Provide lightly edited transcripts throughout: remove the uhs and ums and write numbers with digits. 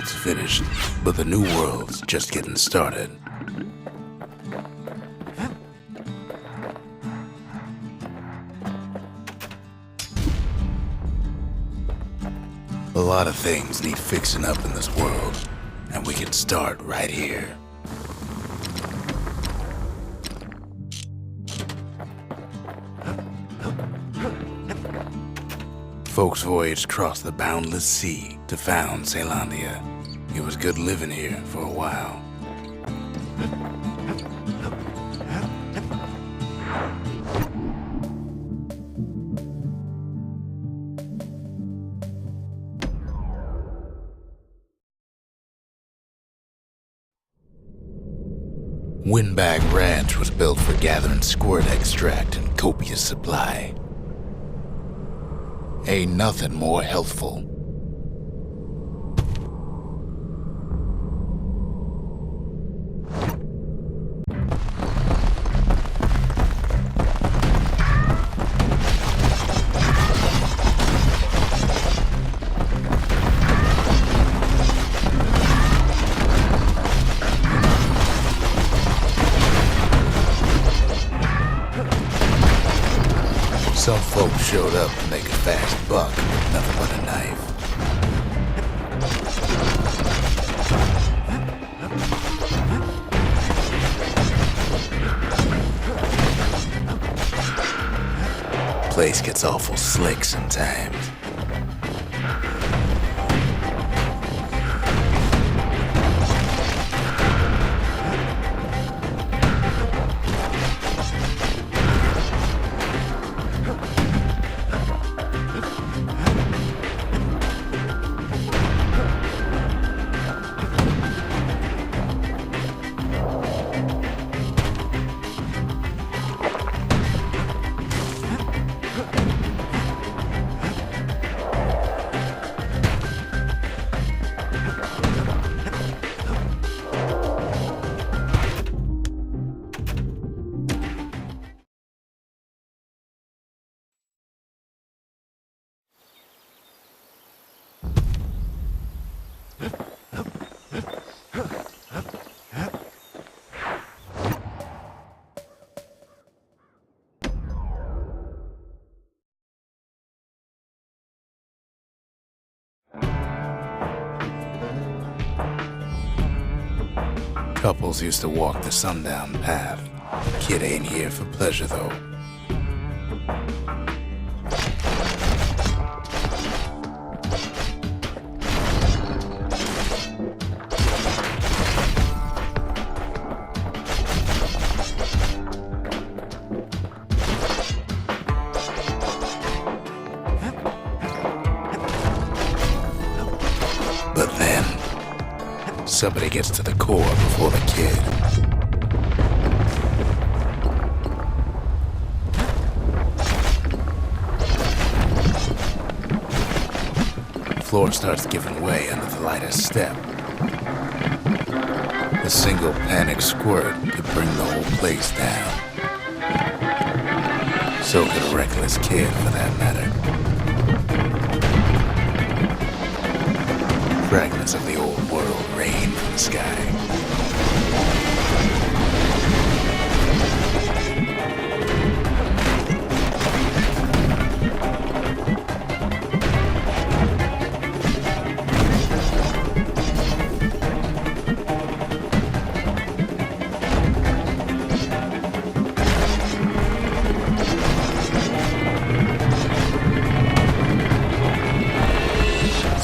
world's finished, but the new world's just getting started. A lot of things need fixing up in this world, and we can start right here. Folks voyaged across the boundless sea to found Caelondia. It was good living here for a while. Windbag Ranch was built for gathering squirt extract in copious supply. Ain't nothing more healthful. Some folks showed up to make a fast buck with nothing but a knife. Place gets awful slick sometimes. Couples used to walk the sundown path. Kid ain't here for pleasure, though. But then, somebody gets to the core before the kid. Floor starts giving way under the lightest step. A single panic squirt could bring the whole place down. So could a reckless kid, for that matter. Fragments of the old world rain from the sky.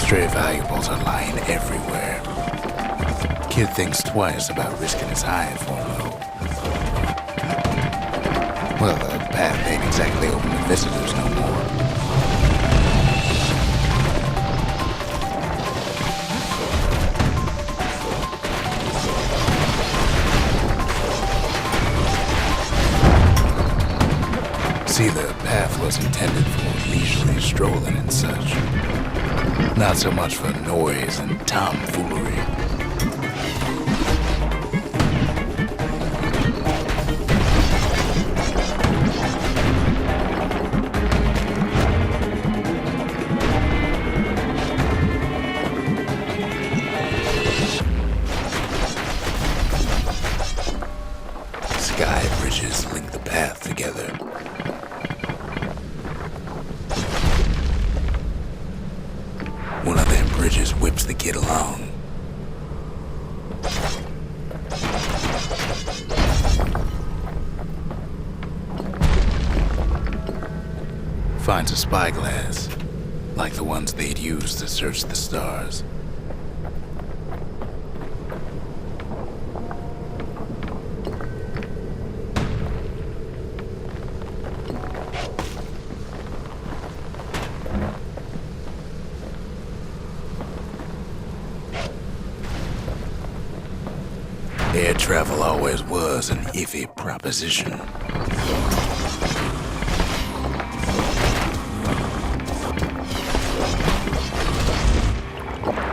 Stray valuables are lying everywhere. Kid thinks twice about risking his hide for them, though. Well, the path ain't exactly open to visitors no more. See, the path was intended for leisurely strolling and such. Not so much for noise and tomfoolery. get along. Finds a spyglass, like the ones they'd use to search the stars. Air travel always was an iffy proposition.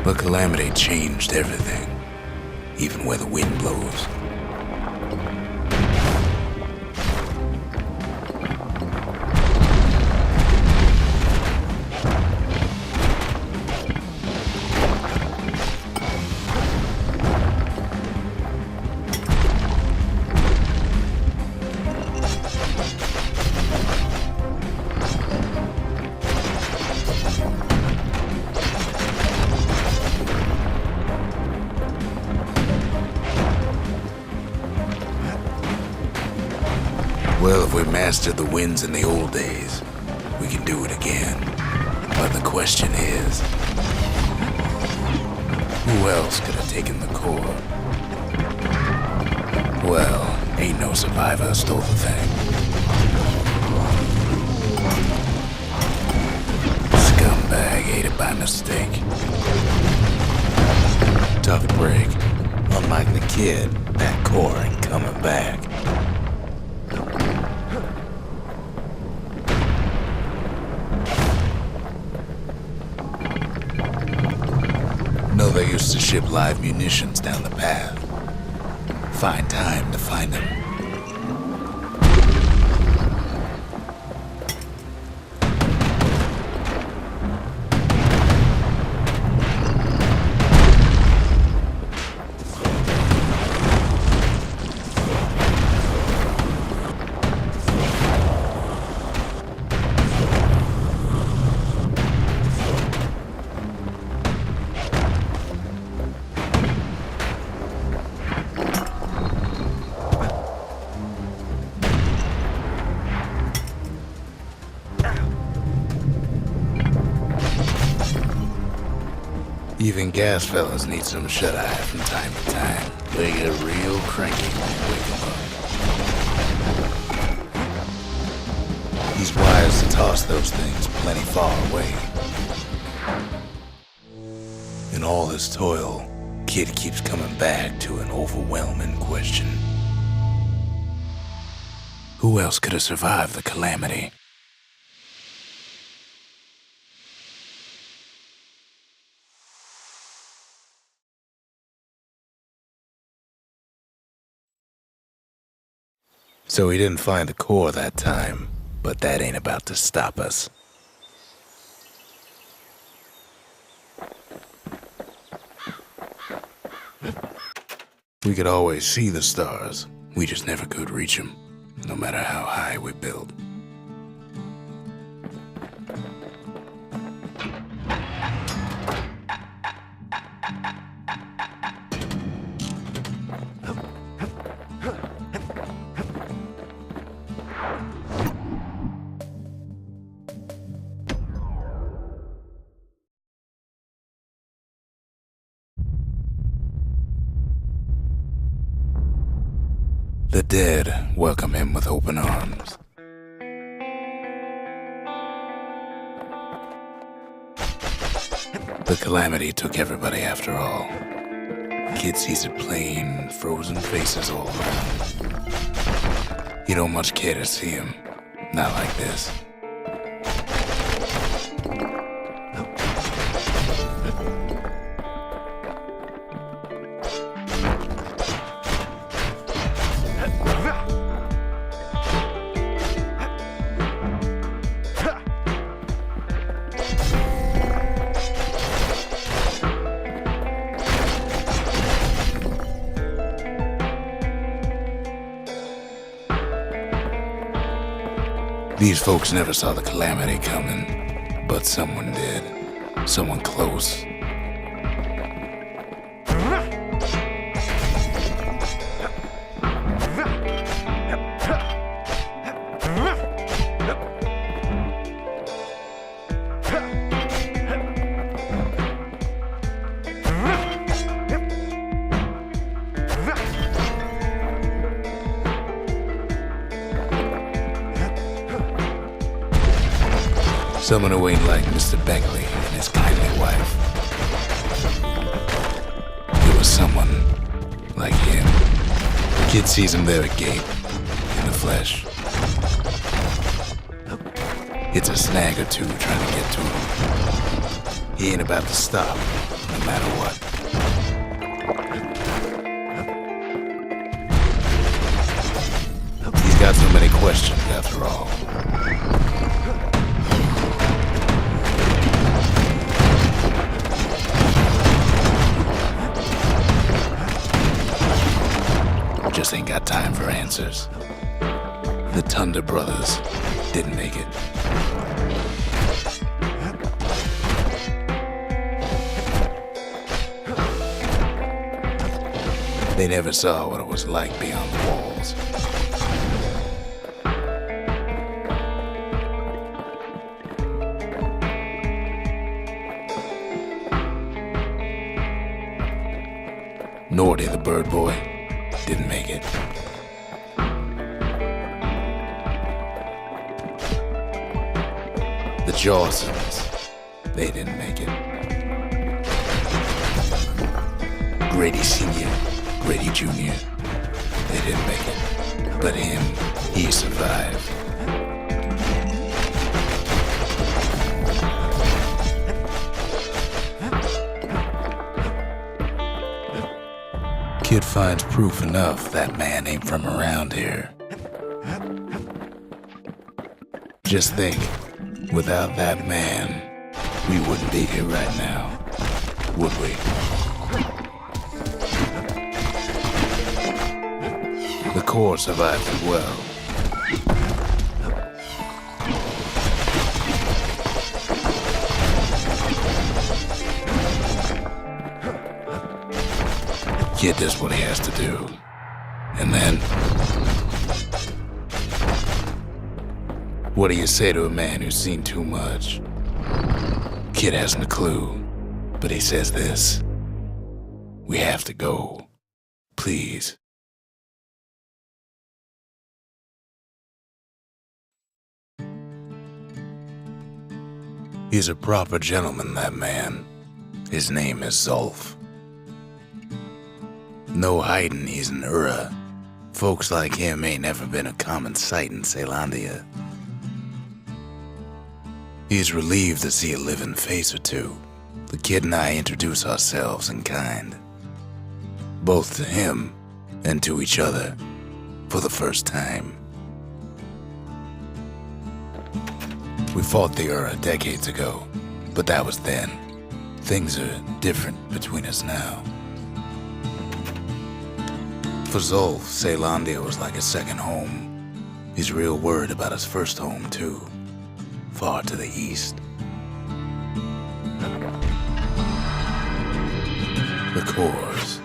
But Calamity changed everything, even where the wind blows. Well, if we mastered the winds in the old days, we can do it again. But the question is, who else could have taken the core? Well, ain't no survivor stole the thing. Scumbag ate it by mistake. Tough break. Unlike the kid, that core ain't coming back. No, they used to ship live munitions down the path. Find time to find them. Even gas fellas need some shut-eye from time to time. They get real cranky when you wake them up. He's wise to toss those things plenty far away. In all his toil, Kid keeps coming back to an overwhelming question. Who else could have survived the calamity? So he didn't find the core that time, but that ain't about to stop us. We could always see the stars, we just never could reach them, no matter how high we built. The dead welcome him with open arms. The calamity took everybody after all. Kid sees it plain, frozen faces all around. You don't much care to see him, not like this. These folks never saw the calamity coming, but someone did. Someone close. Someone who ain't like Mr. Beckley and his kindly wife. It was someone like him. Kid sees him there agape, in the flesh. It's a snag or two trying to get to him. He ain't about to stop, no matter what. He's got so many questions after all. Just ain't got time for answers. The Thunder brothers didn't make it. They never saw what it was like beyond the walls. Nordy the bird boy didn't make it. The Jawsons, they didn't make it. Grady Sr., Grady Jr., they didn't make it. But him, he survived. Kid finds proof enough that man ain't from around here. Just think, without that man, we wouldn't be here right now, would we? The Corps survived as well. Kid does what he has to do. And then, what do you say to a man who's seen too much? Kid hasn't a clue, but he says this: we have to go. Please. He's a proper gentleman, that man. His name is Zulf. No hiding he's an Ura. Folks like him ain't never been a common sight in Caelondia. He's relieved to see a living face or two. The kid and I introduce ourselves in kind. Both to him and to each other for the first time. We fought the Ura decades ago, but that was then. Things are different between us now. For Zulf, Caelondia was like a second home. He's real worried about his first home, too. Far to the east. The Corps,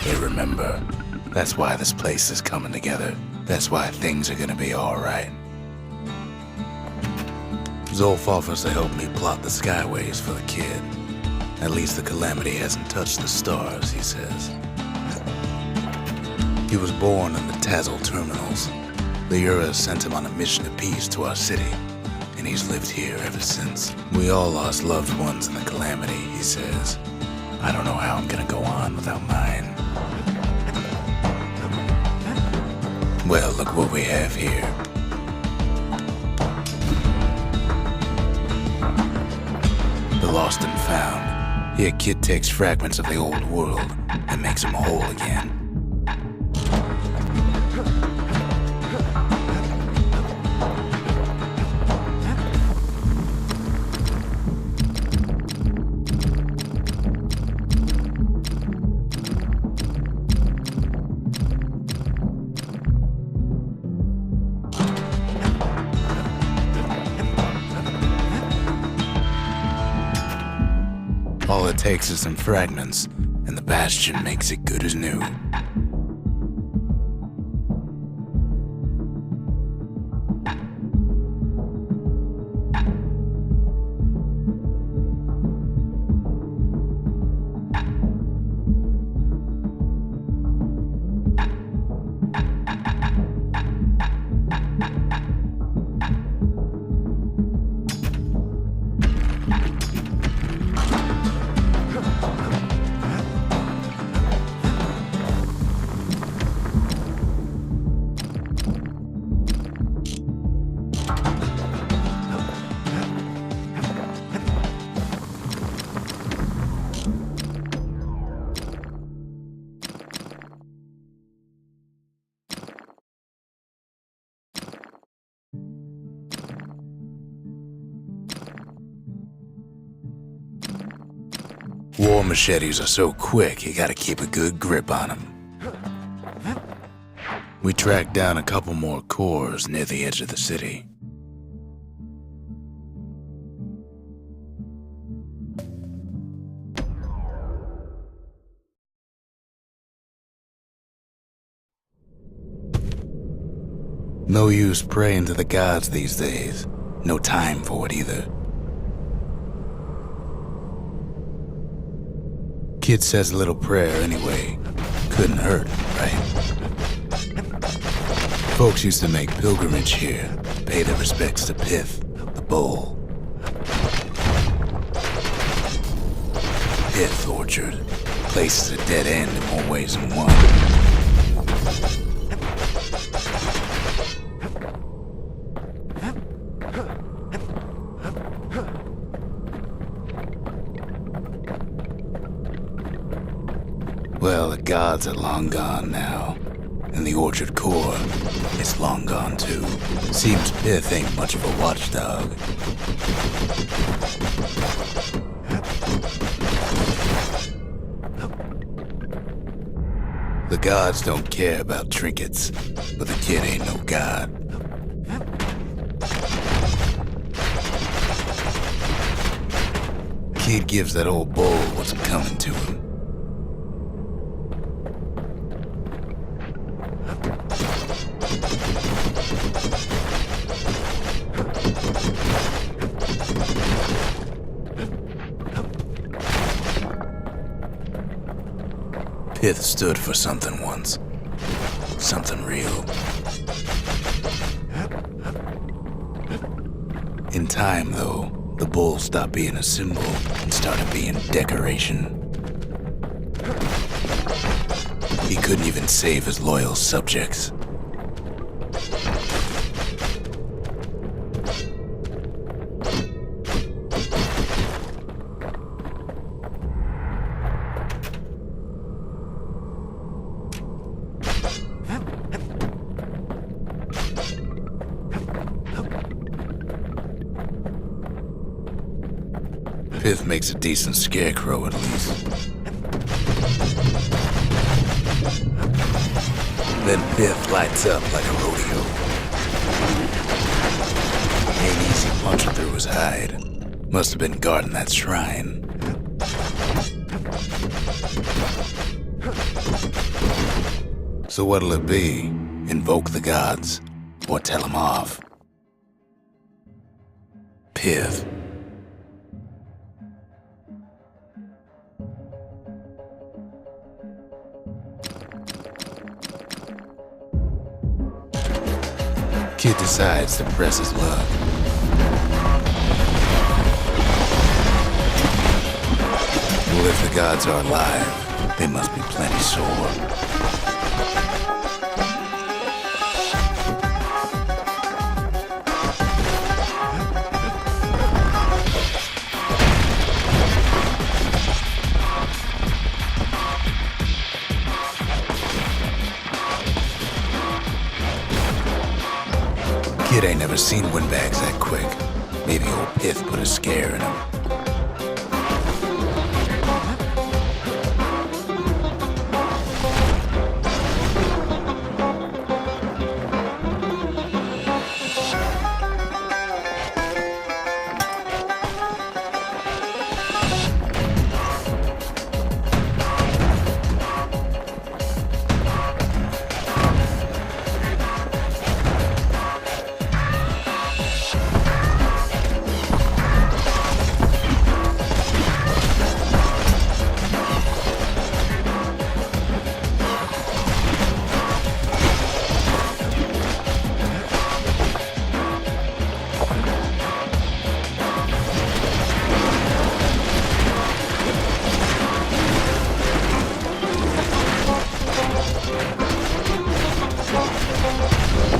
they remember. That's why this place is coming together. That's why things are gonna be alright. Zulf offers to help me plot the skyways for the kid. At least the calamity hasn't touched the stars, he says. He was born in the Tazzle terminals. The Ura sent him on a mission of peace to our city, and he's lived here ever since. We all lost loved ones in the calamity, he says. I don't know how I'm gonna go on without mine. Well, look what we have here. The lost and found. Here, kid takes fragments of the old world and makes them whole again. All it takes is some fragments, and the Bastion makes it good as new. War machetes are so quick, you gotta keep a good grip on them. We tracked down a couple more cores near the edge of the city. No use praying to the gods these days. No time for it either. Kid says a little prayer anyway. Couldn't hurt, right? Folks used to make pilgrimage here, pay their respects to Pith, the bull. Pith Orchard. Place is a dead end in more ways than one. Well, the gods are long gone now, and the Orchard core is long gone too. Seems Pith ain't much of a watchdog. The gods don't care about trinkets, but the kid ain't no god. Kid gives that old bull what's coming to him. Pith stood for something once. Something real. In time, though, the bull stopped being a symbol and started being decoration. He couldn't even save his loyal subjects. Pith makes a decent scarecrow, at least. Then Pith lights up like a rodeo. Ain't easy punching through his hide. Must have been guarding that shrine. So what'll it be? Invoke the gods, or tell them off? Pith. Kid decides to press his luck. Well, if the gods are alive, they must be plenty sore. Kid ain't never seen windbags that quick. Maybe old Pith put a scare in him.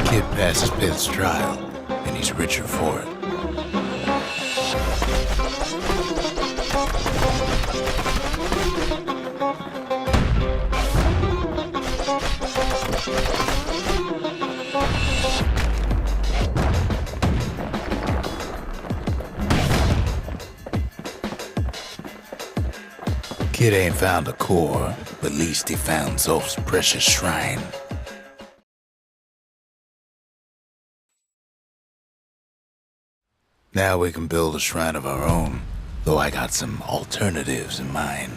Kid passes Pith's trial, and he's richer for it. Kid ain't found a core, but at least he found Zolf's precious shrine. Now we can build a shrine of our own, though I got some alternatives in mind.